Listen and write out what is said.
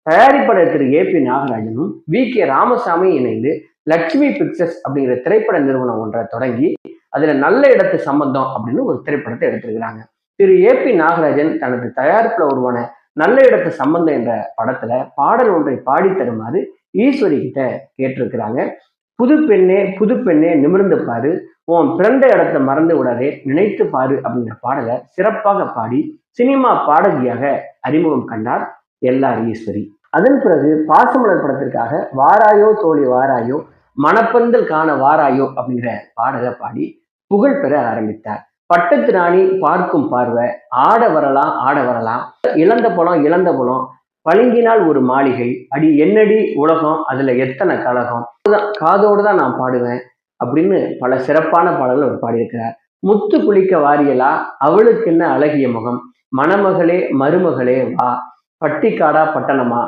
தயாரிப்பாளர் திரு ஏ.பி. நாகராஜனும் வி.கே. ராமசாமி இணைந்து லட்சுமி பிக்சர்ஸ் அப்படிங்கிற திரைப்பட நிறுவனம் ஒன்றை தொடங்கி அதுல நல்ல இடத்து சம்பந்தம் அப்படின்னு ஒரு திரைப்படத்தை எடுத்திருக்கிறாங்க. திரு ஏ.பி. நாகராஜன் தனது தயாரிப்புல உருவான நல்ல இடத்து சம்பந்தம் என்ற படத்துல பாடல் ஒன்றை பாடி தருமாறு ஈஸ்வரி கிட்ட கேட்டிருக்கிறாங்க. புது பெண்ணே புது பெண்ணே நிமிர்ந்து பாரு, உன் பிறந்த இடத்தை மறந்து விடாதே, நினைத்து பாரு அப்படிங்கிற பாடலை சிறப்பாக பாடி சினிமா பாடகியாக அறிமுகம் கண்டார் எல்.ஆர். ஈஸ்வரி. அதன் பிறகு பாசமலர் படத்திற்காக வாராயோ தோழி வாராயோ, மணப்பந்தல் காண வாராயோ அப்படிங்கிற பாடலை பாடி புகழ் பெற ஆரம்பித்தார். பட்டத்து ராணி பார்க்கும் பார்வை, ஆட வரலாம் ஆட வரலாம், இழந்த பழம் இழந்த பழம், பளிங்கினால் ஒரு மாளிகை, அடி என்னடி உலகம், அதுல எத்தனை கழகம், காதோடு தான் நான் பாடுவேன் அப்படின்னு பல சிறப்பான பாடல்கள் அவர் பாடியிருக்கிறார். முத்து குளிக்க வாரியலா, அவளுக்கு என்ன அழகிய முகம், மணமகளே மருமகளே வா, பட்டிக்காடா பட்டணமா,